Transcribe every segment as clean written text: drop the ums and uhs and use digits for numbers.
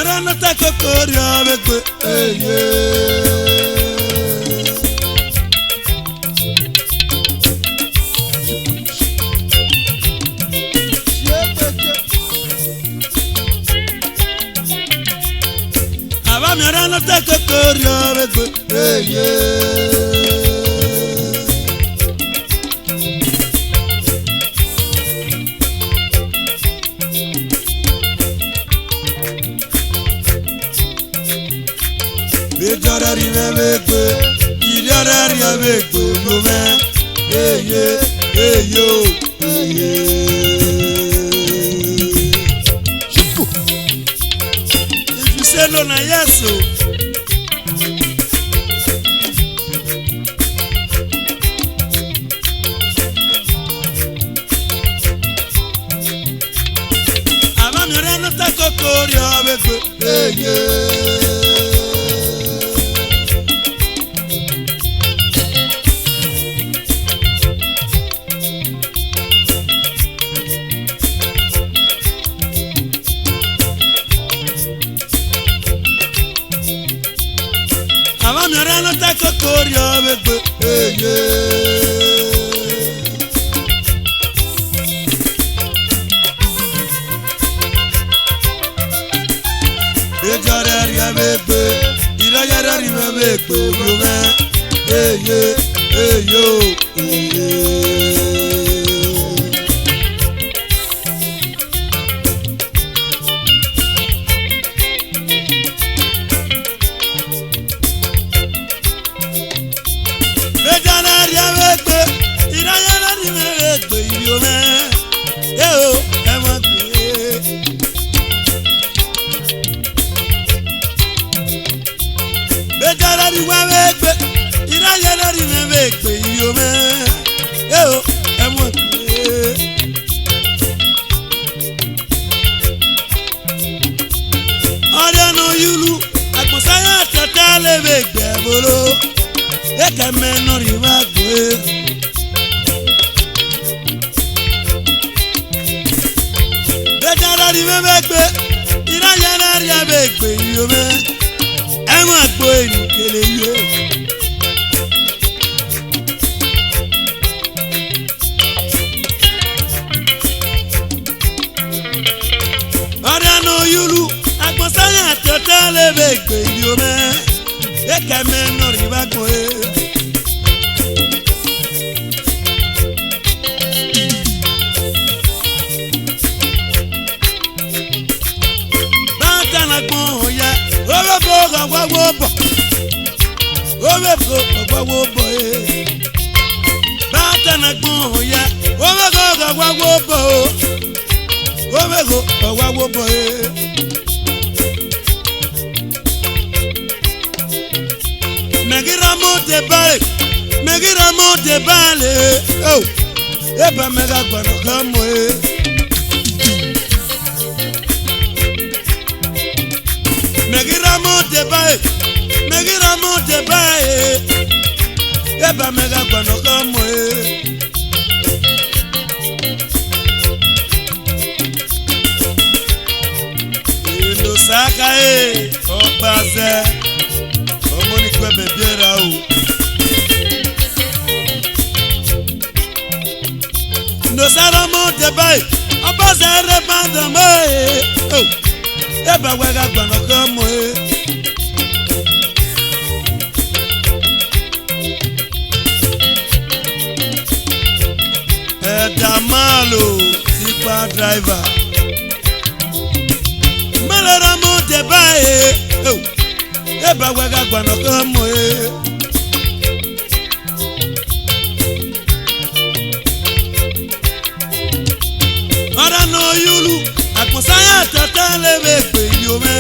mera no ta kokoria bekwe Aba mera no ta kokoria bekwe Bejara ribebekwe, idara ribebekwe, yume, yo, Chifu. If you say no na yes, so. Aba mera no ta kokoria bekwe, Mirano ta kokoria bekwe Bejara ribebekwe, idara ribebekwe, yume, yo, driver Malera mo de bae Eba wega gwano kamo Ora no yulu Akmusaya tata leve kwe yume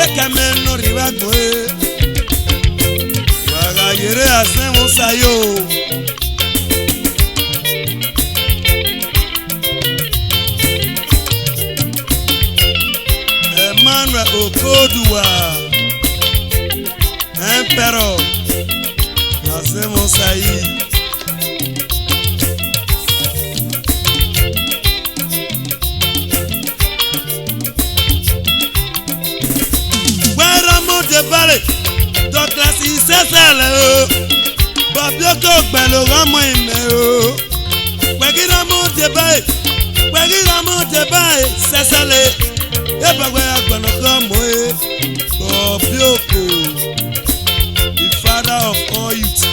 Eka meno riba kwe Waga yere ase musayo Emmanuel Okodua Emperor ase musayi de balé Douglas isesele o Bobioko gbelo ramo ime o Kwegiramo de balé sesele Ebagwe agbano ramo e Bobioko the father of all youth.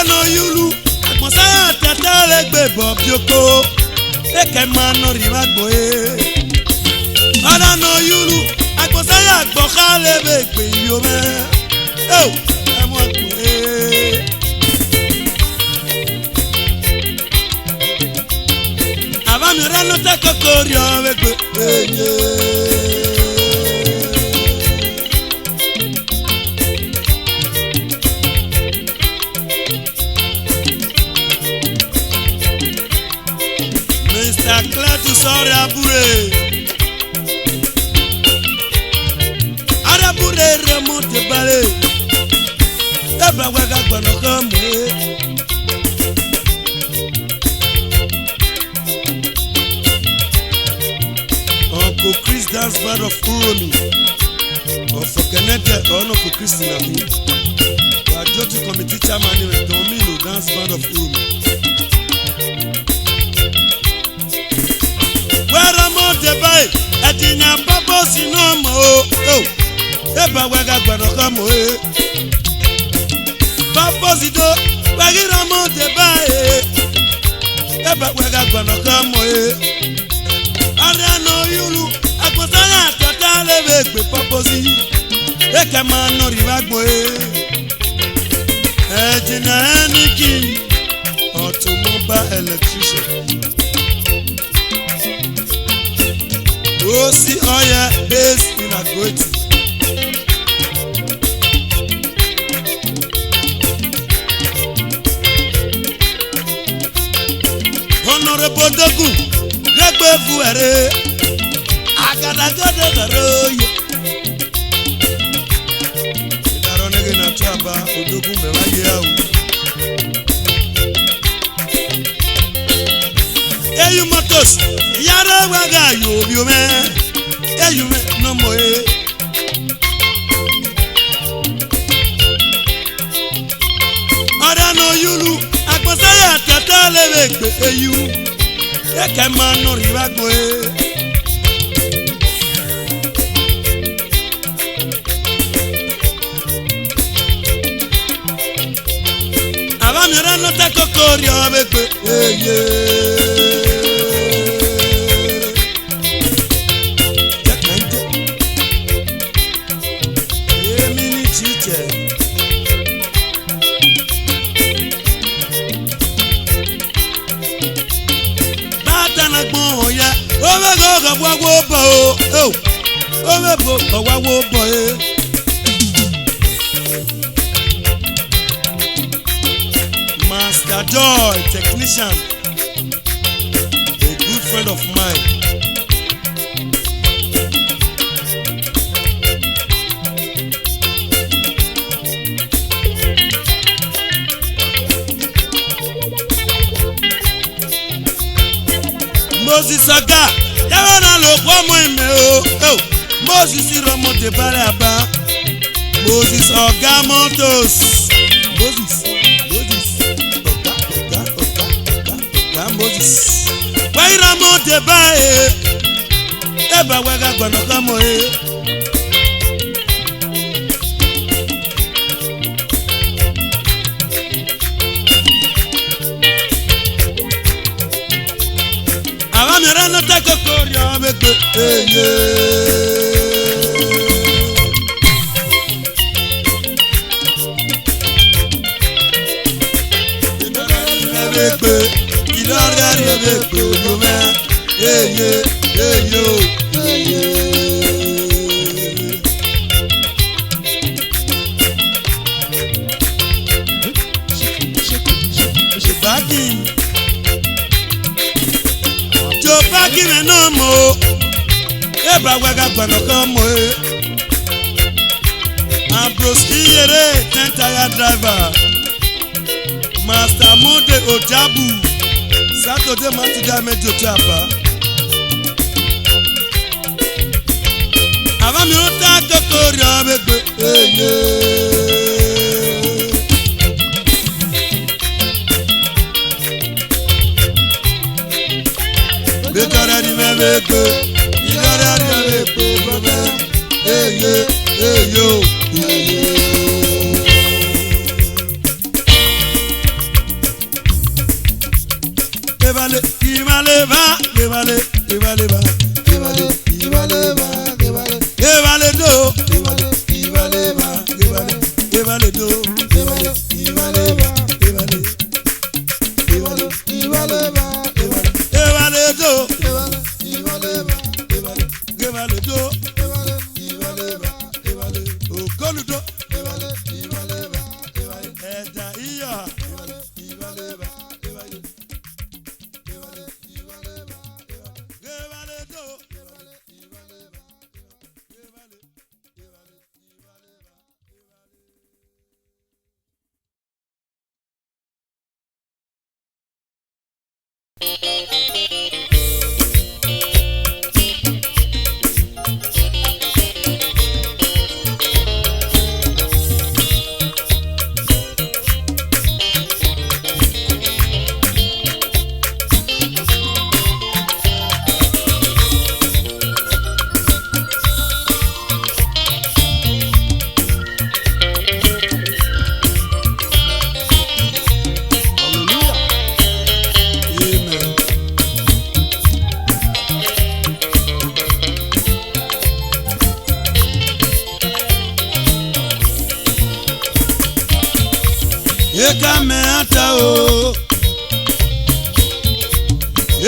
No yulu agbonsaya tata legbe Bobioko eke mano ribagbo Ada no yulu agbonsaya gboka lebe gbe yome oh emo gbo Aba mi rano te kokori o wegbe Sorry Arabure remonte balé Eba wega gbano kamwe Uncle Chris dance band of Uromi Of Okenete Uncle Chris Nabi Wajoti committee chairman in Domino dance band of Uromi Debai, etinya babo sinomo oh eba wega gbano kamo babo zido wagira mo debai eba wega gbano kamo Ariano yulu agbonsaya tata lebe gbe paposi eke ma no ribagbo etinya eniki automobile electrician Osi oya base in Agoti Honorable Dogu Yegbe Fuere Agadagodo Garoye Idaro nege na chaba Odogu mewaye au Eyu motos Yara waga yobiome Eyume no moe Ora no yulu Agbonsaya tata lewegbe eyu Eke mano ribagbo Abamira no te kokori obegbe eye Master Joy, technician, a good friend of mine. Moses Aga, yawana lo kwa mweme oh Moses Romo de Baraba, Moses Oga Montos, Moses Oga Moses. Why Ramo de Bae? Eba wega gbano kamo Awamira no te kokori obegbe Kime no mo Eba wega gbano kamo Ambroski yere tentaya driver Master Monde Ojabu Saturday Matida Mejo Chapa Avami Ota Kokori Abegbe Eye Bekara di mebegbe Igara di mebegbe Baba Eye Eyo Kevale, kivale va, kevale, kevale va, kevale, kivale va, kevale, kevale do, kevale, kivale va, kevale, kevale do, kevale, kivale va, kevale, kevale, kivale va, kevale, kevale do, kevale, kivale va, kevale, kevale do, kevale, kivale va, kevale, okolu do, kevale, kivale va, kevale, eda iya, kevale, kivale va, kevale.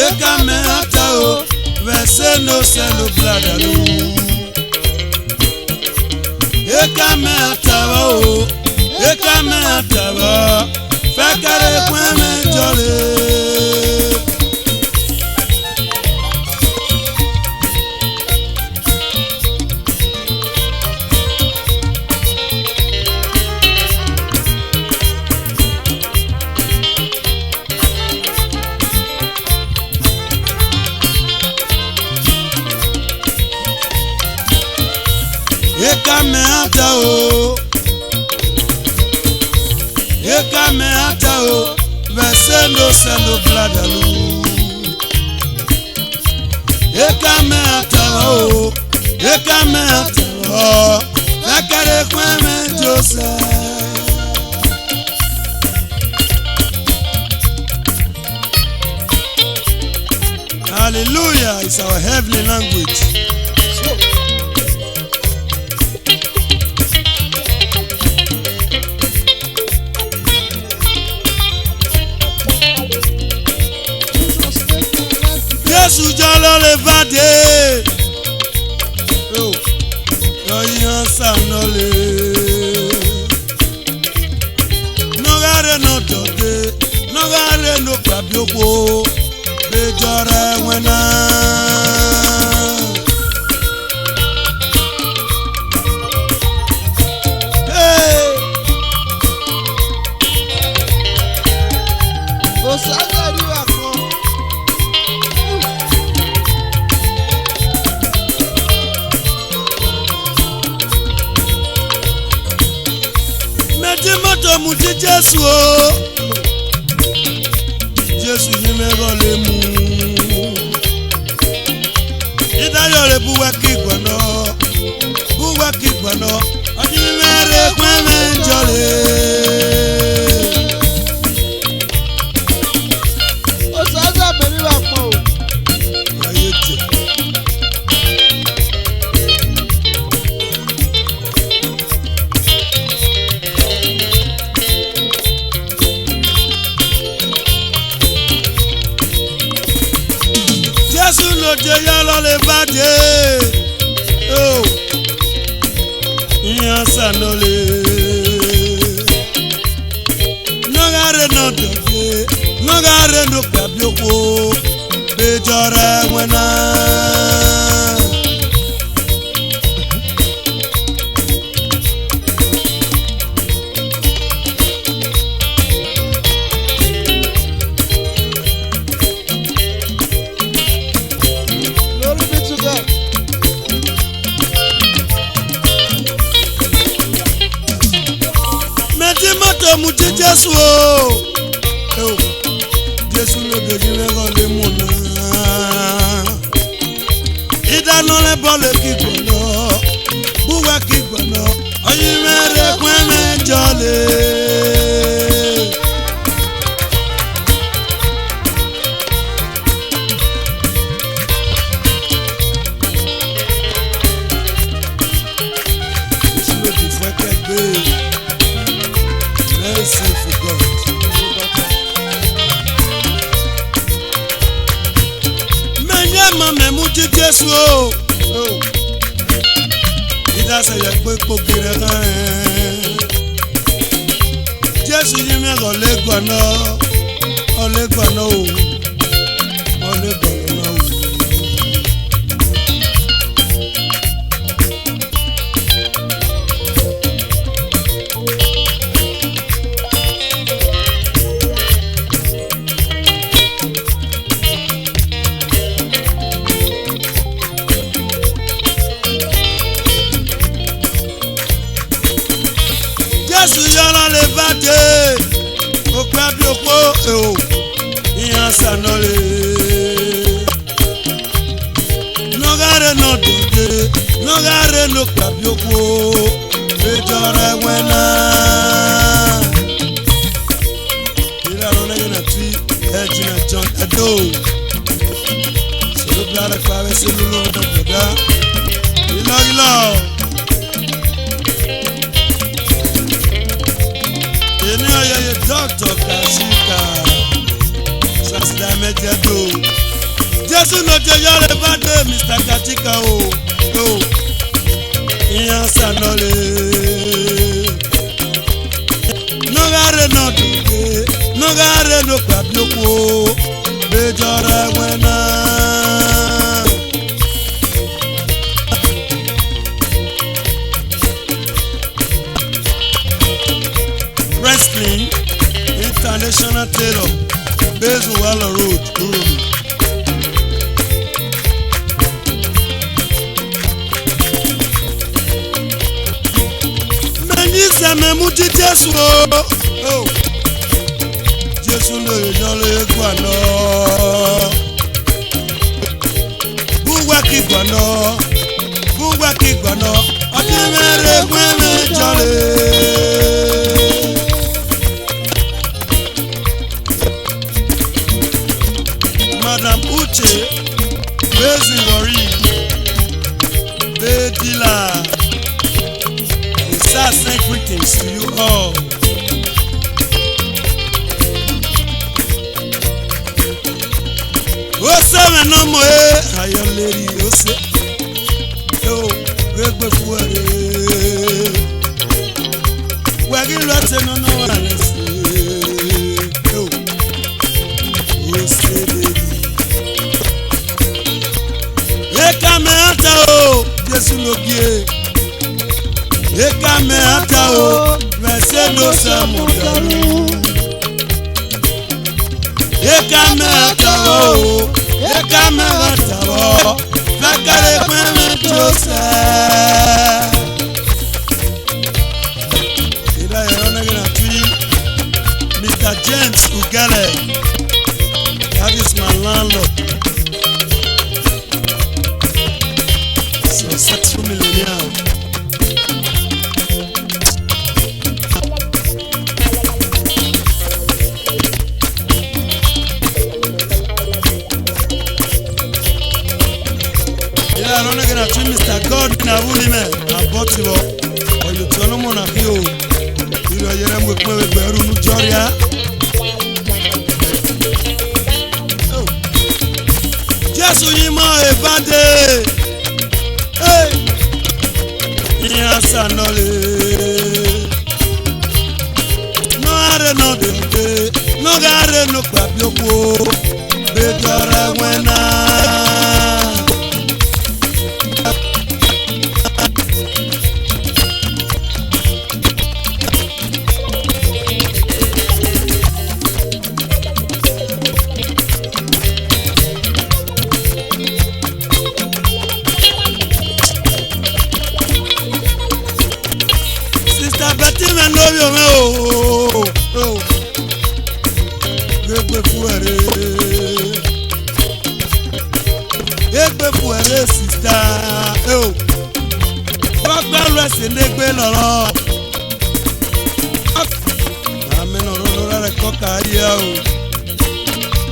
Ekame ata o, verse no seno bladalo. Ekame ata o, ekame ata o, fekare kweme jole. Ekame ata o, ekame ata o, vesendo sendo bladalu. Ekame ata o, ekame ata o, fekare kweme jose. Hallelujah is our heavenly language. Jesu jalo le vade, oh, yoyin sanole. Nogare no dode, nogare no pabioko, bejore wena. Hey, osagari wako. Moto muti Jesu o, Jesu ni mego le mu. Idayo le buwa ki gbano, odi mere kweme jole. O saza beri wa po. Ayete. Jesu no je yalo le vade, oh, yansa no le. Nogare no dode, nogare no kabioko, bejore wena. ti mọ́tò mu ti Jésù o. Jésù ló dojú lẹ́kọ̀ọ́ lé mú náà. Ìdáná lẹ́bọ̀ lè kí gbọ̀nà. Búwa kí gbọ̀nà. Ọyìn mẹ́rẹ̀ pẹ́ mẹ́jọ lé. Jésù ló ti fẹ́ kẹ́gbẹ́. Mercy for God. Mẹ́mú ti Jésù o. Ìdásẹ̀ yẹ pé kókè rẹ̀ kàn ẹ́. Jésù yìí mẹ́kọ̀ọ́ lẹ́gbọ̀nà o. Ọlẹ́gbọ̀nà o. Jésù yọrọ lè bá dé, ó pẹ́ bí opó ìyàn sànọ́lé. Nọ́gàrẹ́ náà dòde, nọ́gàrẹ́ ló pẹ́ bí opó, ìjọra ẹ̀wẹ̀ náà. Ìlànà lẹ́yìn náà tí ẹ̀jì náà John Edo. Sọ̀rọ̀ bí ara pàrọ̀ sí lórí ọ̀dọ̀ gbọ̀dá. Ìlọ. Èmi ayẹyẹ Dr. Kashika Sasida Mejedo. Jésù ló jẹ yọrẹ bá dé Mr. Kashika o. Ìyàn sànọ́lé. Nọ́gàrẹ́ náà dùnkè, nọ́gàrẹ́ ló pàbí òkú o. Bẹ́jọ́ra ẹ̀wẹ̀ náà. Wrestling International Tailor based on Walla Road, Uromi. Mẹ́ni sẹ́mẹ̀mú ti Jésù o. Jésù lè yan lé gbọ̀nà. Búwa kí gbọ̀nà. Ọdún mẹ́rẹ̀ gbẹ́mẹ́ jọlé. Madam Uche, based in Warri, Bedila, we start saying greetings to you all. O seven no more, Iron Lady, O se, yo, Regbe Fuere, we're getting lots of no one, yo, O se, baby. Eka me ata o, Jésù ló gbé. Eka me ata o, vese no se mudaru. Eka me ata o, fakare kwe me jose. Ila yona gina tui, Mr. James Ugele, that is my landlord. Successful millionaire. Yeah, I don't know to Mr. God na wulime abotilo. Oyo tono mona bio. Iro yere mo pe egberu nu joria. Jésù yìí mọ ebade. Hey, ìyàn sànọ́lé. Nọ́gàrẹ́ náà dèndé, nọ́gàrẹ́ ló pàbí òkú. Bẹ́jọ́ra ẹ̀wẹ̀ náà. Betty men love you,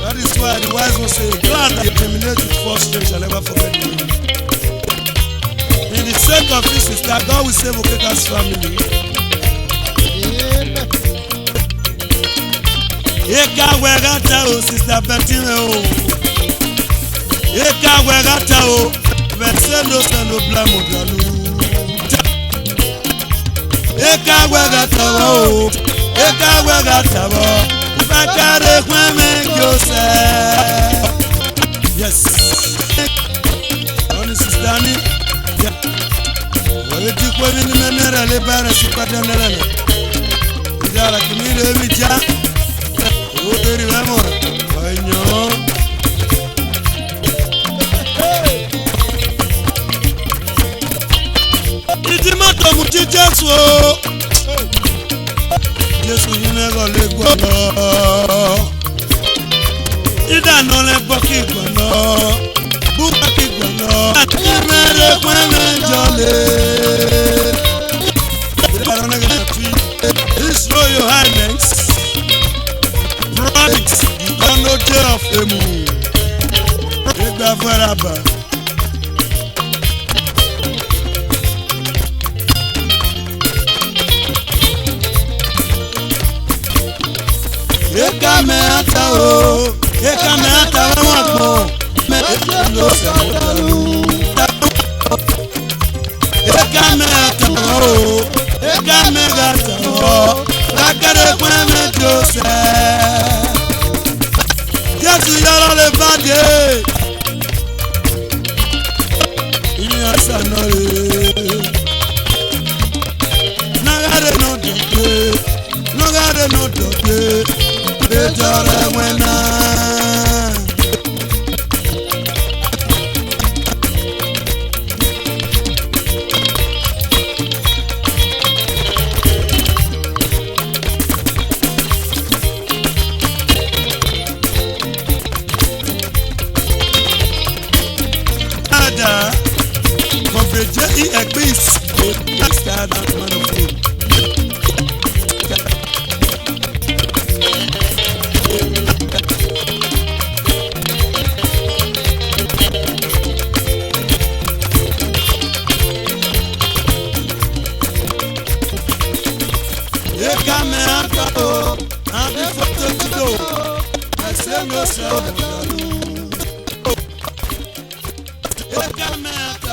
That is why the wise will say, glad that you terminate with first strength shall never forget the name. In the sake of this is that God will save Okeka's family. Eka wegata o sister Betty o. Eka wegata o. Betty no stand no blame odalu. Eka wegata o. Eka wegata o. Bakare kweme Joseph. Yes. On sister ni. Wale tikwe ni memera le bara sipata nalala. Idara kimire mija. Eri vamos, Señor. Itimato muti Jesu, Jesu yinero le gbọdọ. Idano le bọ ki gbọdọ, buka ki gbọdọ. Imere kweme jole. His Royal Highness. The Onoje of Emu. Egba Faraba. Eka me ata o. Eka me ata wa po. Me lo se mo. Eka me ata o. Eka me ata o. Bakare kwa me Joseph. Jesu yọrọ le bade. Iye asana re. Nagare no dote. Nagare no dote. Bejare wena. He agrees with that man of him. You come and go, I'm before to go. I say no, sir. You come and